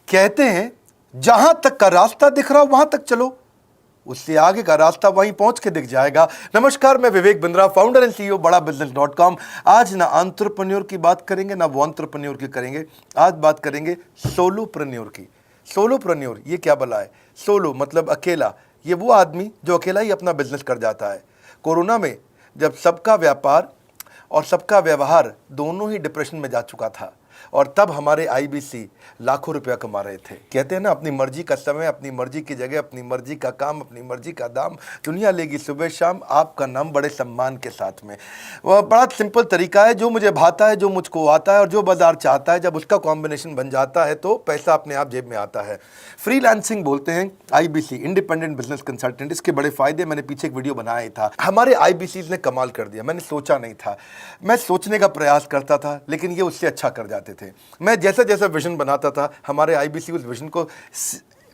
कहते हैं जहां तक का रास्ता दिख रहा हो वहां तक चलो, उससे आगे का रास्ता वहीं पहुंच के दिख जाएगा। नमस्कार, मैं Vivek Bindra, founder and CEO बड़ा बिजनेस.com। आज ना एंटरप्रेन्योर की बात करेंगे ना वो एंटरप्रेन्योर की करेंगे, आज बात करेंगे सोलोप्रेन्योर की। सोलोप्रेन्योर ये क्या भला है? सोलो मतलब अकेला, ये वो आदमी जो अकेला ही अपना बिजनेस कर जाता है। कोरोना में जब सबका व्यापार और सबका व्यवहार दोनों ही डिप्रेशन में जा चुका था, और तब हमारे आईबीसी लाखों रुपया कमा रहे थे। कहते हैं ना, अपनी मर्जी का समय, अपनी मर्जी की जगह, अपनी मर्जी का काम, अपनी मर्जी का दाम, दुनिया लेगी सुबह शाम, आपका नाम बड़े सम्मान के साथ में। वह बड़ा सिंपल तरीका है, जो मुझे भाता है, जो मुझको आता है और जो बाजार चाहता है, जब उसका कॉम्बिनेशन बन जाता है तो पैसा अपने आप जेब में आता है। फ्रीलांसिंग बोलते हैं आईबीसी, इंडिपेंडेंट बिजनेस कंसल्टेंट। इसके बड़े फायदे मैंने पीछे एक वीडियो बनाया ही था। हमारे आईबीसी ने कमाल कर दिया, मैंने सोचा नहीं था। मैं सोचने का प्रयास करता था लेकिन ये उससे अच्छा कर जाते थे। मैं जैसा जैसा विजन बनाता था, हमारे आईबीसी उस विजन को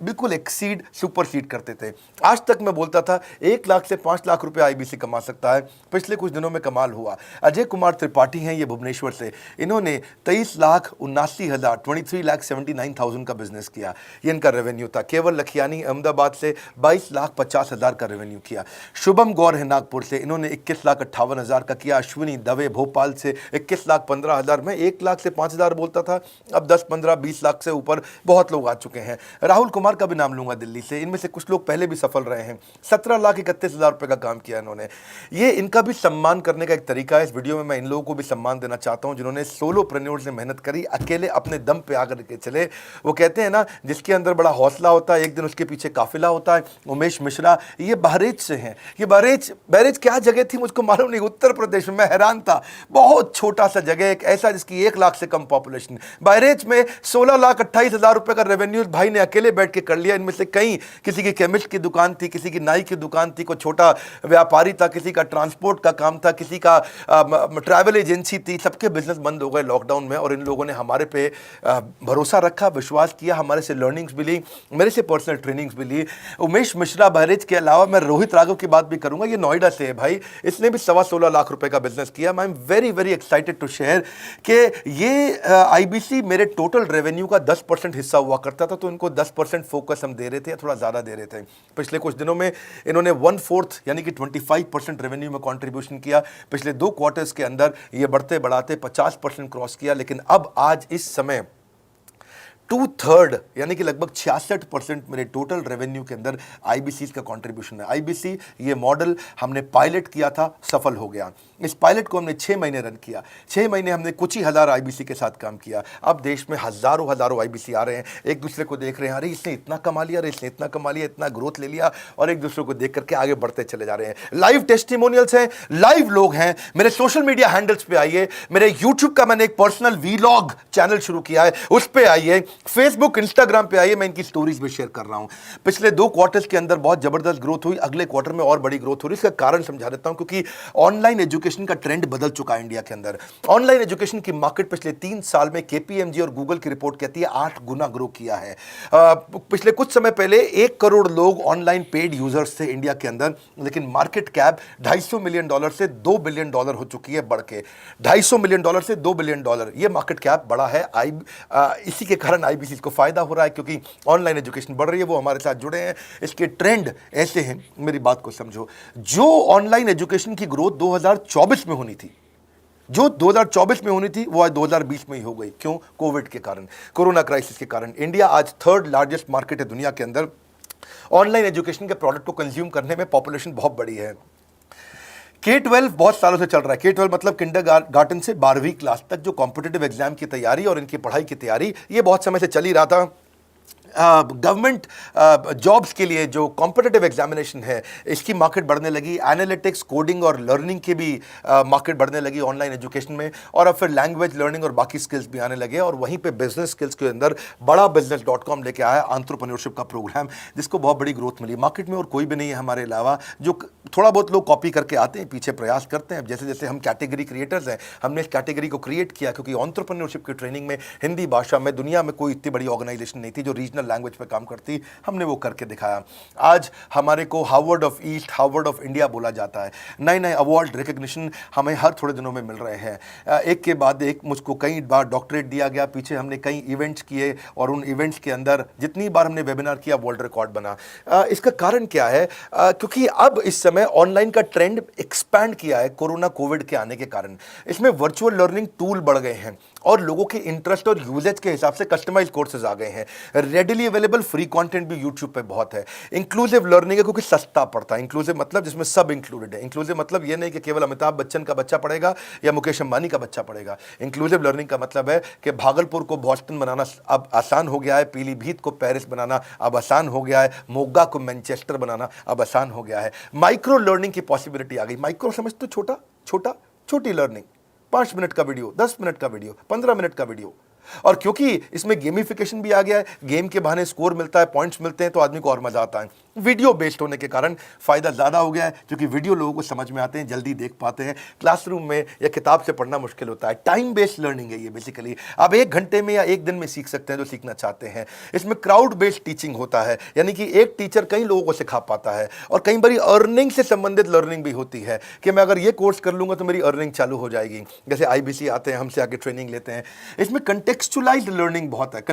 बिल्कुल एक्सीड, सुपरसीड करते थे। आज तक मैं बोलता था 1 लाख से 5 लाख रुपए आईबीसी कमा सकता है। पिछले कुछ दिनों में कमाल हुआ। अजय कुमार त्रिपाठी हैं ये भुवनेश्वर से, इन्होंने 23,79,000 23,79,000 का बिजनेस किया। ये इनका रेवेन्यू था। केवल लखियानी अहमदाबाद से 22,50,000 का रेवेन्यू किया। शुभम गौर है नागपुर से, इन्होंने 21,58,000 का किया। अश्विनी दवे भोपाल से 21,15,000। मैं 1 लाख से 5,000 बोलता था, अब 10, 15, 20 लाख से ऊपर बहुत लोग आ चुके हैं। राहुल कुमार का भी नाम लूंगा दिल्ली से, इनमें से कुछ लोग पहले भी सफल रहे हैं। 17,31,000 रुपए का काम किया इन्होंने। ये इनका भी सम्मान करने का एक तरीका है। इस वीडियो में मैं इन लोगों को भी सम्मान देना चाहता हूं जिन्होंने सोलोप्रेन्योर से मेहनत करी, अकेले अपने दम पे आकर के चले। वो कहते हैं ना, जिसके अंदर बड़ा हौसला होता है एक दिन उसके पीछे काफिला होता है। उमेश मिश्रा ये बहरेच से हैं। ये बहरेच क्या जगह थी मुझको मालूम नहीं, उत्तर प्रदेश में। मैं हैरान था, बहुत छोटा सा जगह, एक ऐसा जिसकी 1 लाख से कम पॉपुलेशन। बहरेच में 16,28,000 रुपए का रेवेन्यू भाई ने अकेले बैठ के कर लिया। इनमें से कई, किसी की केमिस्ट की दुकान थी, किसी की नाई की दुकान थी, कोई छोटा व्यापारी था, किसी का ट्रांसपोर्ट का काम था, किसी का ट्रैवल एजेंसी थी। सबके बिजनेस बंद हो गए लॉकडाउन में, और इन लोगों ने हमारे पे भरोसा रखा, विश्वास किया, हमारे से लर्निंग्स भी ली, मेरे से पर्सनल ट्रेनिंग्स भी ली। उमेश मिश्रा बहरेच के अलावा मैं रोहित राघव की बात भी करूंगा, ये नोएडा से है भाई, इसने भी 16.25 लाख रुपए का बिजनेस किया। I am very very excited to share कि ये आईबीसी मेरे टोटल रेवेन्यू का 10% हिस्सा हुआ करता था, तो इनको 10% फोकस हम दे रहे थे, थोड़ा ज़्यादा दे रहे थे। पिछले कुछ दिनों में इन्होंने 1/4 यानी कि 25% रेवेन्यू में कंट्रीब्यूशन किया। पिछले 2 क्वार्टर्स के अंदर ये बढ़ते बढ़ाते 50% क्रॉस किया। लेकिन अब आज इस समय 2/3 यानी कि लगभग 66% मेरे टोटल रेवेन्यू के अंदर आईबीसी का कंट्रीब्यूशन है। आईबीसी ये मॉडल हमने पायलट किया था, सफल हो गया। इस पायलट को हमने 6 महीने रन किया। 6 महीने हमने कुछ ही हज़ार आईबीसी के साथ काम किया। अब देश में हज़ारों आईबीसी आ रहे हैं, एक दूसरे को देख रहे हैं, अरे इसने इतना कमा लिया, अरे इसने इतना कमा लिया, इतना ग्रोथ ले लिया, और एक दूसरे को देख करके आगे बढ़ते चले जा रहे हैं। लाइव टेस्टिमोनियल्स हैं, लाइव लोग हैं। मेरे सोशल मीडिया हैंडल्स पे आइए, मेरे यूट्यूब का मैंने एक पर्सनल वीलॉग चैनल शुरू किया है, उस पर आइए, फेसबुक इंस्टाग्राम पे आइए, मैं इनकी स्टोरीज भी शेयर कर रहा हूं। पिछले 2 क्वार्टर्स के अंदर बहुत जबरदस्त ग्रोथ हुई, अगले क्वार्टर में और बड़ी ग्रोथ हो रही है। इसका कारण समझा देता हूं, क्योंकि ऑनलाइन एजुकेशन का ट्रेंड बदल चुका है इंडिया के अंदर। ऑनलाइन एजुकेशन की मार्केट पिछले 3 साल में केपीएमजी और गूगल की रिपोर्ट कहती है 8 गुना ग्रो किया है। पिछले कुछ समय पहले 1 करोड़ लोग ऑनलाइन पेड यूजर्स थे इंडिया के अंदर, लेकिन मार्केट कैप $250 मिलियन से $2 बिलियन हो चुकी है, बढ़ के $250 मिलियन से $2 बिलियन। ये मार्केट कैप बड़ा है। इसी के कारण आईबीसी को फायदा हो रहा है, क्योंकि ऑनलाइन एजुकेशन बढ़ रही है, वो हमारे साथ जुड़े हैं। इसके ट्रेंड ऐसे हैं, मेरी बात को समझो। जो ऑनलाइन एजुकेशन की ग्रोथ 2024 में होनी थी, जो 2024 में होनी थी, वो आज 2020 में ही हो गई। क्यों? कोविड के कारण, कोरोना क्राइसिस के कारण। इंडिया आज 3rd लार्जेस्ट मार्केट है दुनिया के अंदर। ऑनलाइन एजुकेशन के प्रोडक्ट को कंज्यूम करने में पॉपुलेशन बहुत बड़ी है। K-12 बहुत सालों से चल रहा है। K-12 मतलब किंडरगार्टन से 12वीं क्लास तक जो कॉम्पिटिटिव एग्जाम की तैयारी और इनकी पढ़ाई की तैयारी, ये बहुत समय से चल ही रहा था। गवर्नमेंट जॉब्स के लिए जो कॉम्पिटिटिव एग्जामिनेशन है, इसकी मार्केट बढ़ने लगी। एनालिटिक्स, कोडिंग और लर्निंग की भी मार्केट बढ़ने लगी ऑनलाइन एजुकेशन में। और अब फिर लैंग्वेज लर्निंग और बाकी स्किल्स भी आने लगे। और वहीं पे बिजनेस स्किल्स के अंदर बड़ा बिजनेस.com लेके आया एंटरप्रेन्योरशिप का प्रोग्राम, जिसको बहुत बड़ी ग्रोथ मिली मार्केट में। और कोई भी नहीं है हमारे अलावा जो थोड़ा बहुत लोग कॉपी करके आते हैं, पीछे प्रयास करते हैं। जैसे जैसे हम कैटेगरी क्रिएटर्स हैं, हमने इस कैटेगरी को क्रिएट किया क्योंकि एंटरप्रेन्योरशिप की ट्रेनिंग में हिंदी भाषा में दुनिया में कोई इतनी बड़ी ऑर्गेनाइजेशन नहीं थी जो रीजनल लैंग्वेज पे काम करती। हमने वो करके दिखाया। आज हमारे को Harvard of east, Harvard of India बोला जाता है। नए नए अवार्ड रिकग्निशन हमें हर थोड़े दिनों में मिल रहे हैं। एक के बाद एक मुझको कई बार डॉक्टरेट दिया गया। पीछे हमने कई इवेंट्स किए और उन इवेंट्स के अंदर जितनी बार हमने वेबिनार किया वर्ल्ड रिकॉर्ड बना। इसका कारण क्या है? क्योंकि अब इस समय ऑनलाइन का ट्रेंड एक्सपैंड किया है कोरोना कोविड के आने के कारण। इसमें वर्चुअल लर्निंग टूल बढ़ गए हैं और लोगों के इंटरेस्ट और यूजेज के हिसाब से कस्टमाइज कोर्सेज आ गए हैं। रेडिली अवेलेबल फ्री कंटेंट भी यूट्यूब पे बहुत है। इंक्लूसिव लर्निंग है क्योंकि सस्ता पड़ता है। इंक्लूसिव मतलब जिसमें सब इंक्लूडेड है। इंक्लूसिव मतलब ये नहीं कि केवल अमिताभ बच्चन का बच्चा पढ़ेगा या मुकेश अंबानी का बच्चा पढ़ेगा। इंक्लूसिव लर्निंग का मतलब है कि भागलपुर को बॉस्टन बनाना अब आसान हो गया है, पीलीभीत को पेरिस बनाना अब आसान हो गया है, मोगा को मैनचेस्टर बनाना अब आसान हो गया है। माइक्रो लर्निंग की पॉसिबिलिटी आ गई। माइक्रो समझ तो छोटा छोटा, छोटी लर्निंग, 5 मिनट का वीडियो, 10 मिनट का वीडियो, 15 मिनट का वीडियो। और क्योंकि इसमें गेमिफिकेशन भी आ गया है, गेम के बहाने स्कोर मिलता है, पॉइंट्स मिलते हैं, तो आदमी को और मजा आता है। वीडियो बेस्ड होने के कारण फायदा ज्यादा हो गया है क्योंकि वीडियो लोगों को समझ में आते हैं, जल्दी देख पाते हैं। क्लासरूम में या किताब से पढ़ना मुश्किल होता है। टाइम बेस्ड लर्निंग है ये बेसिकली। आप 1 घंटे में या 1 दिन में सीख सकते हैं जो सीखना चाहते हैं। इसमें क्राउड बेस्ड टीचिंग होता है, यानी कि एक टीचर कई लोगों को सिखा पाता है। और कई बार अर्निंग से संबंधित लर्निंग भी होती है कि मैं अगर ये कोर्स कर लूंगा तो मेरी अर्निंग चालू हो जाएगी। जैसे IBC आते हैं, हमसे आके ट्रेनिंग लेते हैं। इसमें कंटेक्चुअलाइज्ड लर्निंग बहुत है।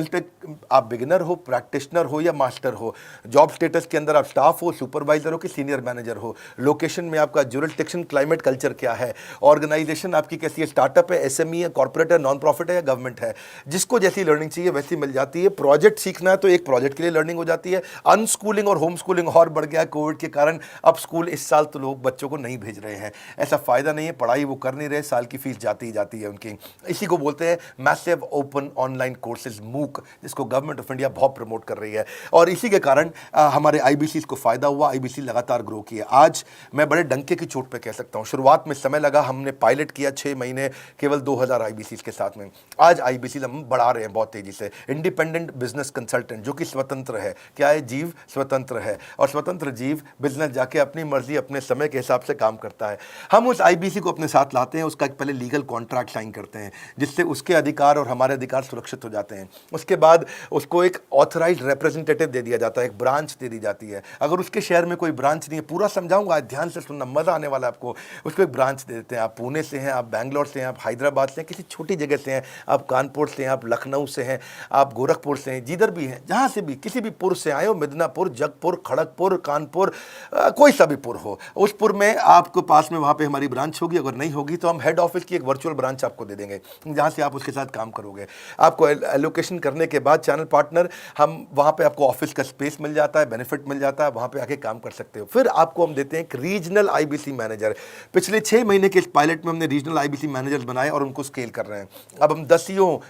आप बिगिनर हो, प्रैक्टिशनर हो या मास्टर हो, जॉब स्टेटस के अंदर आप स्टाफ हो, सुपरवाइजर हो कि सीनियर मैनेजर हो, लोकेशन में आपका जुरिस्डिक्शन, क्लाइमेट, कल्चर क्या है, ऑर्गेनाइजेशन आपकी कैसी है, स्टार्टअप है, SME है, कॉर्पोरेट है, नॉन प्रॉफिट है या गवर्नमेंट है, जिसको जैसी लर्निंग चाहिए वैसी मिल जाती है। प्रोजेक्ट सीखना है तो एक प्रोजेक्ट के लिए लर्निंग हो जाती है। अनस्कूलिंग और होम स्कूलिंग और बढ़ गया कोविड के कारण। अब स्कूल इस साल तो लोग बच्चों को नहीं भेज रहे हैं, ऐसा फायदा नहीं है, पढ़ाई वो कर नहीं रहे, साल की फीस जाती ही जाती है उनकी। इसी को बोलते हैं massive open online courses, MOOC, जिसको गवर्नमेंट ऑफ इंडिया बहुत प्रमोट कर रही है। और इसी के कारण हमारे IBC को फायदा हुआ। IBC लगातार ग्रो किया। आज मैं बड़े डंके की चोट पे कह सकता हूं, शुरुआत में समय लगा, हमने पायलट किया 6 महीने केवल 2000 IBC के साथ में। आज IBC हम बढ़ा रहे हैं बहुत तेजी से। इंडिपेंडेंट बिजनेस कंसल्टेंट जो कि स्वतंत्र है। क्या है? जीव स्वतंत्र है और स्वतंत्र जीव बिजनेस जाके अपनी मर्जी अपने समय के हिसाब से काम करता है। हम उस IBC को अपने साथ लाते हैं, उसका एक पहले लीगल कॉन्ट्रैक्ट साइन करते हैं जिससे उसके अधिकार और हमारे अधिकार सुरक्षित हो जाते हैं। उसके बाद उसको एक ऑथराइज्ड रिप्रेजेंटेटिव दे दिया जाता है, एक ब्रांच दे दी जाती है। अगर उसके शहर में कोई ब्रांच नहीं है, पूरा समझाऊंगा, ध्यान से सुनना, मजा आने वाला है आपको। उसको एक ब्रांच दे देते हैं। आप पुणे से हैं, आप बैंगलोर से हैं, आप हैदराबाद से हैं, किसी छोटी जगह से हैं, आप कानपुर से हैं, आप लखनऊ से हैं, आप गोरखपुर से हैं, जिधर भी हैं, जहां से भी किसी भी पुर से आए हो, मिदनापुर, जगपुर, खड़गपुर, कानपुर, कोई सा भी पुर हो, उस पुर में आपको पास में वहां पे हमारी ब्रांच होगी। अगर नहीं होगी तो हम हेड ऑफिस की एक वर्चुअल ब्रांच आपको दे देंगे जहां से आप उसके साथ काम करोगे। आपको एलोकेशन करने के बाद चैनल पार्टनर, हम वहां पे आपको ऑफिस का स्पेस मिल जाता है, बेनिफिट मिल जाता है, वहां पे आके काम कर सकते हो। फिर आपको हम देते हैं एक रीजनल IBC मैनेजर। पिछले 6 महीने के इस पायलट में हमने रीजनल IBC मैनेजर्स बनाए और उनको स्केल कर रहे हैं। अब हम 10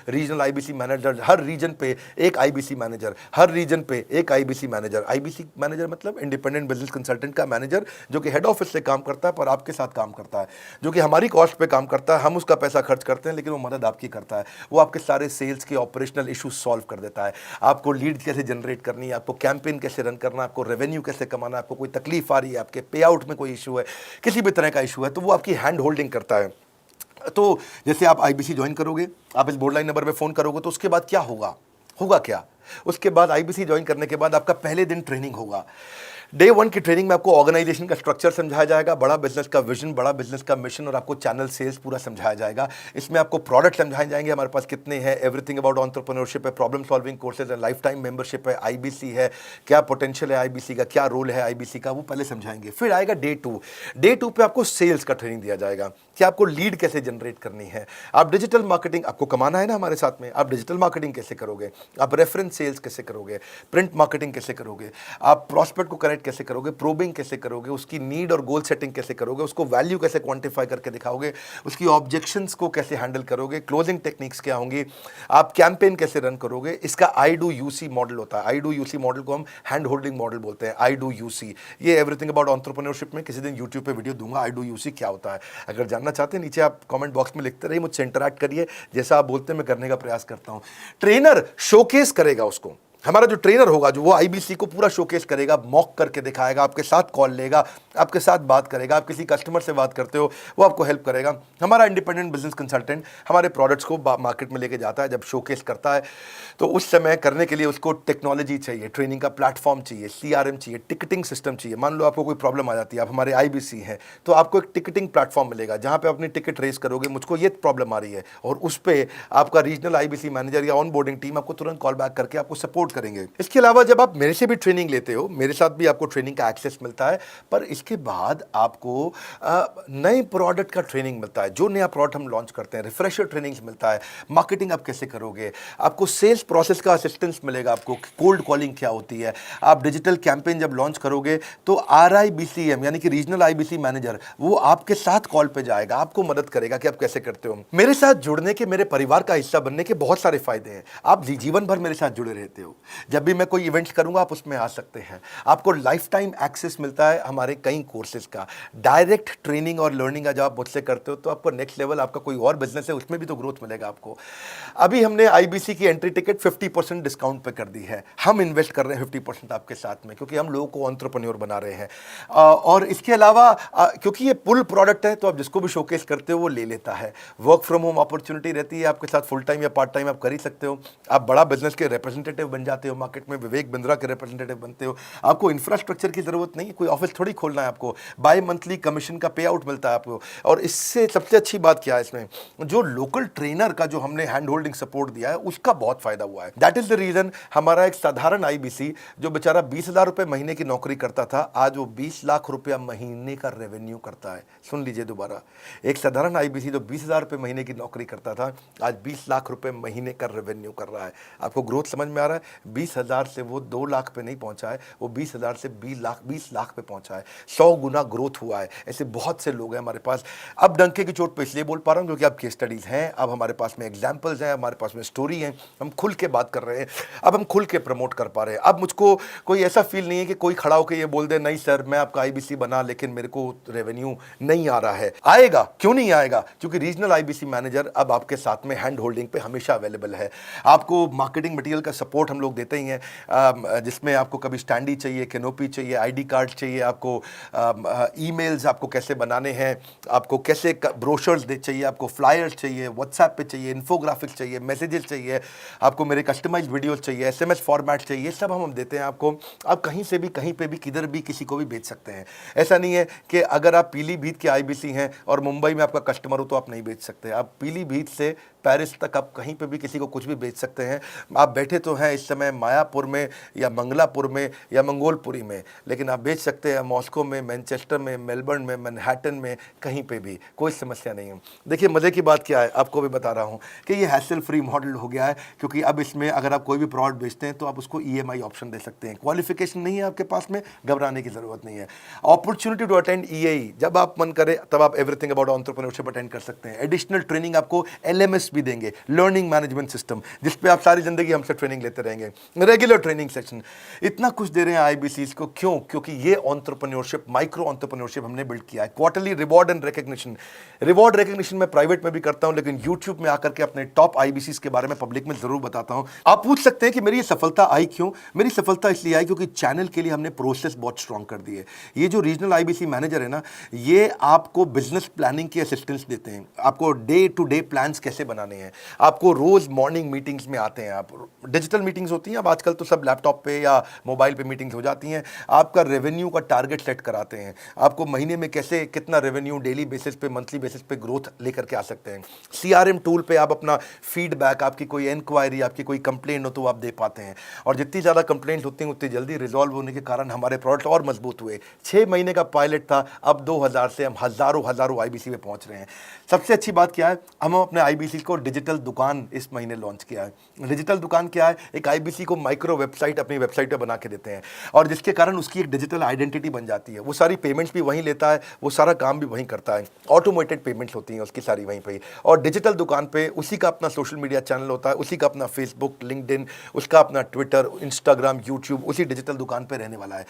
रीजनल IBC मैनेजर, हर रीजन पे एक IBC मैनेजर, हर रीजन पे एक IBC मैनेजर। IBC मैनेजर मतलब इंडिपेंडेंट बिजनेस कंसल्टेंट का मैनेजर, जो कि हेड ऑफिस से काम करता है पर आपके साथ काम करता है, जो कि हमारी कॉस्ट पे काम करता है। हम उसका पैसा खर्च करते हैं लेकिन वो मदद आपकी करता है। वो आपके सारे सेल्स के ऑपरेशनल इशूज सॉल्व कर देता है। आपको लीड कैसे जनरेट करनी है, आपको कैंपेन कैसे रन करना है, आपको रेवेन्यू कैसे कमाना है, आपको कोई तकलीफ आ रही है, आपके पे आउट में कोई इशू है, किसी भी तरह का इशू है, तो वो आपकी हैंड होल्डिंग करता है। तो जैसे आप IBC ज्वाइन करोगे, आप इस बोर्ड लाइन नंबर पे फोन करोगे, तो उसके बाद क्या होगा? होगा क्या? उसके बाद IBC ज्वाइन करने के बाद आपका पहले दिन ट्रेनिंग होगा। डे 1 की ट्रेनिंग में आपको ऑर्गेनाइजेशन का स्ट्रक्चर समझाया जाएगा, बड़ा बिजनेस का विजन, बड़ा बिजनेस का मिशन, और आपको चैनल सेल्स पूरा समझाया जाएगा। इसमें आपको प्रोडक्ट समझाए जाएंगे, हमारे पास कितने हैं, एवरीथिंग अबाउट एंटरप्रेन्योरशिप है, प्रॉब्लम सॉल्विंग कोर्सेज है, लाइफ टाइम मेंबरशिप है, IBC है, क्या पोटेंशियल है IBC का, क्या रोल है IBC का, वो पहले समझाएंगे। फिर आएगा डे 2। डे 2 पे आपको सेल्स का ट्रेनिंग दिया जाएगा कि आपको लीड कैसे जनरेट करनी है। आप डिजिटल मार्केटिंग, आपको कमाना है ना हमारे साथ में, आप डिजिटल मार्केटिंग कैसे करोगे, आप रेफरेंस सेल्स कैसे करोगे, प्रिंट मार्केटिंग कैसे करोगे, आप प्रॉस्पेक्ट को कनेक्ट कैसे करोगे, प्रोबिंग कैसे करोगे, उसकी नीड और गोल सेटिंग कैसे करोगे, उसको वैल्यू कैसे क्वांटिफाई करके दिखाओगे, उसकी ऑब्जेक्शंस को कैसे हैंडल करोगे, क्लोजिंग टेक्निक्स क्या होंगी, आप कैंपेन कैसे रन करोगे। इसका I-Do-U-C मॉडल होता है। I-Do-U-C मॉडल को हम हैंड होल्डिंग मॉडल बोलते हैं। I-Do-U-C, ये एवरीथिंग अबाउट एंटरप्रेन्योरशिप में किसी दिन यूट्यूब पे वीडियो दूंगा, I-Do-U-C क्या होता है। अगर जानना चाहते हैं नीचे आप कमेंट बॉक्स में लिखते रहिए, मुझसे इंटरैक्ट करिए, जैसा आप बोलते हैं मैं करने का प्रयास करता हूं। ट्रेनर शोकेस करेगा उसको हमारा जो ट्रेनर होगा जो वो आईबीसी को पूरा शोकेस करेगा, मॉक करके दिखाएगा, आपके साथ कॉल लेगा, आपके साथ बात करेगा, आप किसी कस्टमर से बात करते हो वो आपको हेल्प करेगा। हमारा इंडिपेंडेंट बिजनेस कंसल्टेंट हमारे प्रोडक्ट्स को मार्केट में लेके जाता है, जब शोकेस करता है तो उस समय करने के लिए उसको टेक्नोलॉजी चाहिए, ट्रेनिंग का प्लेटफॉर्म चाहिए, सीआरएम चाहिए, टिकटिंग सिस्टम चाहिए। मान लो आपको कोई प्रॉब्लम आ जाती है, आप हमारे आईबीसी हैं, तो आपको एक टिकटिंग प्लेटफॉर्म मिलेगा जहां पे अपनी टिकट रेस करोगे, मुझको ये प्रॉब्लम आ रही है, और उस पर आपका रीजनल आईबीसी मैनेजर या ऑन बोर्डिंग टीम आपको तुरंत कॉल बैक करके आपको सपोर्ट करेंगे। इसके अलावा जब आप मेरे से भी ट्रेनिंग लेते हो, मेरे साथ भी आपको ट्रेनिंग का एक्सेस मिलता है, पर इसके बाद आपको नए प्रोडक्ट का ट्रेनिंग मिलता है। जो नया प्रोडक्ट हम लॉन्च करते हैं, रिफ्रेशर ट्रेनिंग्स मिलता है, मार्केटिंग आप कैसे करोगे, आपको सेल्स प्रोसेस का असिस्टेंस मिलेगा, आपको कोल्ड कॉलिंग क्या होती है, आप डिजिटल कैंपेन जब लॉन्च करोगे तो RIBCM यानी कि रीजनल आईबीसी मैनेजर वो आपके साथ कॉल पे जाएगा, आपको मदद करेगा कि आप कैसे करते हो। मेरे साथ जुड़ने के, मेरे परिवार का हिस्सा बनने के बहुत सारे फायदे हैं। आप जीवन भर मेरे साथ जुड़े रहते हो, जब भी मैं कोई इवेंट्स करूंगा आप उसमें आ सकते हैं, आपको लाइफ टाइम एक्सेस मिलता है हमारे कई कोर्सेज का, डायरेक्ट ट्रेनिंग और लर्निंग जब आप मुझसे करते हो तो आपको नेक्स्ट लेवल, आपका कोई और बिजनेस है उसमें भी तो ग्रोथ मिलेगा आपको। अभी हमने आईबीसी की एंट्री टिकट 50% डिस्काउंट पे कर दी है, हम इन्वेस्ट कर रहे हैं 50% आपके साथ में, क्योंकि हम लोगों को एंटरप्रेन्योर बना रहे हैं। और इसके अलावा क्योंकि ये पुल प्रोडक्ट है तो आप जिसको भी शोकेस करते हो वो ले लेता है। वर्क फ्रॉम होम अपॉर्चुनिटी रहती है आपके साथ, फुल टाइम या पार्ट टाइम आप कर ही सकते हो। आप बड़ा बिजनेस के रिप्रेजेंटेटिव बन जाते हो, मार्केट में विवेक बिंद्रा के रिप्रेजेंटेटिव बनते हो। आपको इंफ्रास्ट्रक्चर की जरूरत नहीं है, कोई ऑफिस थोड़ी खोलना है आपको, बाय मंथली कमीशन का पे आउट मिलता है आपको। और इससे सबसे अच्छी बात क्या है इसमें, जो लोकल ट्रेनर का जो हमने हैंड होल्डिंग सपोर्ट दिया है उसका बहुत फायदा हुआ है। दैट इज द रीजन हमारा एक साधारण आईबीसी जो बेचारा 20,000 रुपए महीने की नौकरी करता था, आज वो 20 लाख रुपया महीने का रेवेन्यू करता है। सुन लीजिए दोबारा, एक साधारण आईबीसी जो 20,000 रुपए महीने की नौकरी करता था, आज 20 लाख रुपए महीने का रेवेन्यू कर रहा है। आपको ग्रोथ समझ में आ रहा है? 20,000 से वो 2 लाख पे नहीं पहुंचा है, वो 20,000 से 20 लाख पे पहुंचा है। 100 गुना ग्रोथ हुआ है। ऐसे बहुत से लोग हैं हमारे पास। अब डंके की चोट पे इसलिए बोल पा रहा हूं क्योंकि अब केस स्टडीज हैं, अब हमारे पास में एग्जांपल्स हैं, हमारे पास में स्टोरी है, हम खुल के बात कर रहे हैं, अब हम खुल के प्रमोट कर पा रहे हैं। अब मुझको कोई ऐसा फील नहीं है कि कोई खड़ा होकर ये बोल दे नहीं सर मैं आपका आईबीसी बना लेकिन मेरे को रेवेन्यू नहीं आ रहा है। आएगा, क्यों नहीं आएगा? क्योंकि रीजनल आईबीसी मैनेजर अब आपके साथ में हैंड होल्डिंग पे हमेशा अवेलेबल है। आपको मार्केटिंग मटेरियल का सपोर्ट हम लोग देते ही हैं, जिसमें आपको कभी स्टैंडी चाहिए, कैनोपी चाहिए, आईडी कार्ड चाहिए, आपको ईमेल्स आपको कैसे बनाने हैं, आपको कैसे ब्रोशर्स चाहिए, आपको फ्लायर्स चाहिए, व्हाट्सएप पे चाहिए, इन्फोग्राफिक्स चाहिए, मैसेजेस चाहिए, आपको मेरे कस्टमाइज्ड वीडियोस चाहिए, SMS फॉर्मेट चाहिए, सब हम देते हैं आपको। आप कहीं से भी, कहीं पे भी, किधर भी, किसी को भी बेच सकते हैं। ऐसा नहीं है कि अगर आप पीलीभीत के आईबीसी हैं और मुंबई में आपका कस्टमर हो तो आप नहीं बेच सकते। आप पीलीभीत से पेरिस तक आप कहीं पे भी किसी को कुछ भी बेच सकते हैं। आप बैठे तो हैं इस समय मायापुर में या मंगलापुर में या मंगोलपुरी में, लेकिन आप बेच सकते हैं मॉस्को में, मैनचेस्टर में, मेलबर्न में, मैनहट्टन में, कहीं पे भी, कोई समस्या नहीं है। देखिए मज़े की बात क्या है, आपको भी बता रहा हूँ कि ये हैसल फ्री मॉडल हो गया है, क्योंकि अब इसमें अगर आप कोई भी प्रोडक्ट बेचते हैं तो आप उसको EMI ऑप्शन दे सकते हैं। क्वालिफिकेशन नहीं है आपके पास में, घबराने की जरूरत नहीं है। अपॉर्चुनिटी टू अटेंड EAE, जब आप मन करे तब आप एवरीथिंग अबाउट एंटरप्रेन्योरशिप अटेंड कर सकते हैं। एडिशनल ट्रेनिंग आपको LMS भी देंगे, लर्निंग मैनेजमेंट सिस्टम, जिसपे आप सारी जिंदगी हमसे ट्रेनिंग लेते रहेंगे। रेगुलर ट्रेनिंग सेक्शन, इतना कुछ दे रहे हैं आईबीसीज को। क्यों? क्योंकि ये एंटरप्रेन्योरशिप, माइक्रो एंटरप्रेन्योरशिप हमने बिल्ड किया है। Quarterly reward and recognition, reward recognition मैं प्राइवेट में भी करता हूं, लेकिन यूट्यूब में आकर के अपने टॉप आईबीसीज के बारे में पब्लिक में जरूर बताता हूं। आप पूछ सकते हैं कि मेरी ये सफलता आई क्यों? मेरी सफलता इसलिए आई क्योंकि चैनल के लिए हमने प्रोसेस बहुत स्ट्रांग कर दी है। ये जो रीजनल आईबीसी मैनेजर है ना, ये आपको बिजनेस प्लानिंग की असिस्टेंस देते हैं, आपको डे टू डे प्लान्स कैसे बनाने हैं, आपको रोज मॉर्निंग मीटिंग्स में आते हैं। आप डिजिटल मीटिंग्स होती हैं, अब आजकल तो सब लैपटॉप पे या मोबाइल पे मीटिंग्स हो जाती हैं। आपका रेवेन्यू का टारगेट सेट कराते हैं, आपको महीने में कैसे कितना रेवेन्यू डेली बेसिस पे, मंथली बेसिस पे ग्रोथ लेकर के आ सकते हैं। CRM टूल पे आप अपना फीडबैक, आपकी कोई इंक्वायरी, आपकी कोई कंप्लेंट हो तो आप दे पाते हैं, और जितनी ज़्यादा कंप्लेंट होती हैं उतनी जल्दी रिजॉल्व होने के कारण हमारे प्रोडक्ट और मजबूत हुए। 6 महीने का पायलट था, अब 2000 से हम हज़ारों आईबीसी में पहुंच रहे हैं। सबसे अच्छी बात क्या है, हम अपने आईबीसी को डिजिटल दुकान इस महीने लॉन्च किया है। डिजिटल दुकान क्या है? एक आईबीसी को माइक्रो वेबसाइट अपनी वेबसाइट पे बना के देते हैं, और जिसके कारण उसकी एक डिजिटल आइडेंटिटी बन जाती है। वो सारी पेमेंट्स भी वहीं लेता है, वो सारा काम भी वहीं करता है, ऑटोमेटेड पेमेंट्स होती हैं उसकी सारी वहीं पे। और डिजिटल दुकान पे उसी का अपना सोशल मीडिया चैनल होता है, उसी का अपना फेसबुक, लिंक्डइन, उसका अपना ट्विटर, इंस्टाग्राम, यूट्यूब उसी डिजिटल दुकान पे रहने वाला है।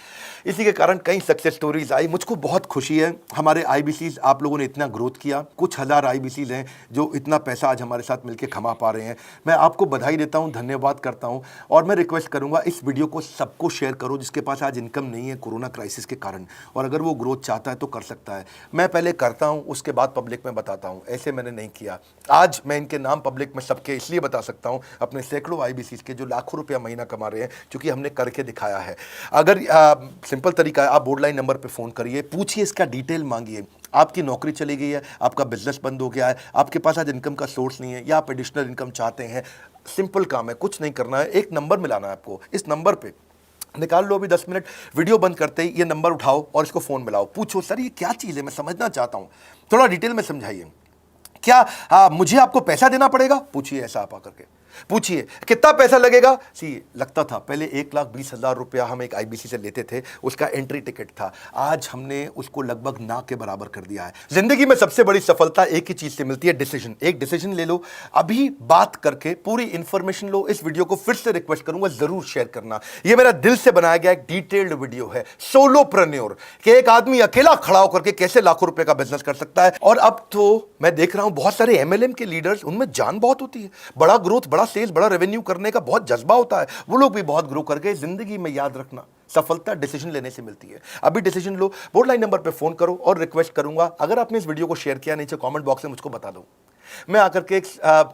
इसी के कारण कई सक्सेस स्टोरीज आई। मुझको बहुत खुशी है, हमारे आईबीसीज आप लोगों ने इतना ग्रोथ किया। कुछ हज़ार आईबीसीज हैं जो इतना पैसा आज हमारे हमारे साथ मिलकर कमा पा रहे हैं। मैं आपको बधाई देता हूं, धन्यवाद करता हूं और मैं रिक्वेस्ट करूंगा इस वीडियो को सबको शेयर करो जिसके पास आज इनकम नहीं है कोरोना क्राइसिस के कारण, और अगर वो ग्रोथ चाहता है तो कर सकता है। मैं पहले करता हूं, उसके बाद पब्लिक में बताता हूं, ऐसे मैंने नहीं किया। आज मैं इनके नाम पब्लिक में सबके इसलिए बता सकता हूं, अपने सैकड़ों आईबीसी के जो लाखों रुपया महीना कमा रहे हैं, क्योंकि हमने करके दिखाया है। अगर सिंपल तरीका है, आप बोर्ड लाइन नंबर पर फ़ोन करिए, पूछिए, इसका डिटेल मांगिए। आपकी नौकरी चली गई है, आपका बिजनेस बंद हो गया है, आपके पास आज इनकम का सोर्स नहीं है, या आप एडिशनल इनकम चाहते हैं, सिंपल काम है, कुछ नहीं करना है, एक नंबर मिलाना है आपको। इस नंबर पे निकाल लो अभी 10 मिनट, वीडियो बंद करते ही ये नंबर उठाओ और इसको फ़ोन मिलाओ, पूछो सर ये क्या चीज़ है, मैं समझना चाहता हूँ, थोड़ा डिटेल में समझाइए। क्या मुझे आपको पैसा देना पड़ेगा? पूछिए, ऐसा आप आकर के पूछिए। कितना पैसा लगेगा? सी लगता था पहले 1,20,000 रुपया हम एक आईबीसी से लेते थे, उसका एंट्री टिकट था। आज हमने उसको लगभग ना के बराबर कर दिया है। जिंदगी में सबसे बड़ी सफलता एक ही चीज से मिलती है, डिसीजन। एक डिसीजन ले लो, अभी बात करके पूरी इंफॉर्मेशन लो। इस वीडियो को फिर से रिक्वेस्ट करूंगा, जरूर शेयर करना। यह मेरा दिल से बनाया गया एक डिटेल्ड वीडियो है, सोलोप्रेन्योर, कि एक आदमी अकेला खड़ा होकर के कैसे लाखों रुपए का बिजनेस कर सकता है। और अब तो मैं देख रहा हूं बहुत सारे एमएलएम के लीडर्स, उनमें जान बहुत होती है, बड़ा ग्रोथ, बड़ा सेल्स, बड़ा रेवेन्यू करने का बहुत जज्बा होता है, वो लोग भी बहुत ग्रो कर गए। जिंदगी में याद रखना, सफलता डिसीजन लेने से मिलती है। अभी डिसीजन लो, बोर्ड लाइन नंबर पे फोन करो, और रिक्वेस्ट करूंगा अगर आपने इस वीडियो को शेयर किया, नीचे कमेंट बॉक्स में मुझको बता दो। मैं आकर के एक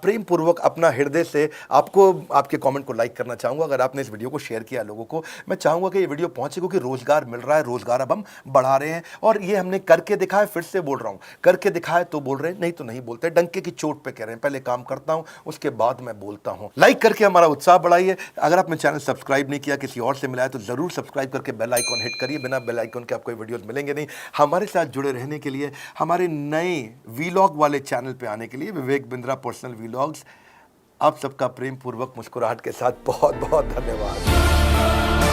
प्रेम पूर्वक अपना हृदय से आपको आपके कमेंट को लाइक करना चाहूंगा। अगर आपने इस वीडियो को शेयर किया लोगों को, मैं चाहूंगा कि ये वीडियो पहुंचे, क्योंकि रोजगार मिल रहा है, रोजगार अब हम बढ़ा रहे हैं, और ये हमने करके दिखाया। फिर से बोल रहा हूं, करके दिखाया तो बोल रहे हैं, नहीं तो नहीं बोलते, डंके की चोट पे कह रहे हैं। पहले काम करता हूं, उसके बाद मैं बोलता हूं। लाइक करके हमारा उत्साह बढ़ाइए। अगर आपने चैनल सब्सक्राइब नहीं किया, किसी और से मिला है, तो जरूर सब्सक्राइब करके बेल आइकॉन हिट करिए। बिना बेल आइकॉन के आपको वीडियोस मिलेंगे नहीं। हमारे साथ जुड़े रहने के लिए, हमारे नए वीलॉग वाले चैनल पे आने के लिए, विवेक बिंद्रा पर्सनल वीलॉग्स, आप सबका प्रेम पूर्वक मुस्कुराहट के साथ बहुत बहुत धन्यवाद।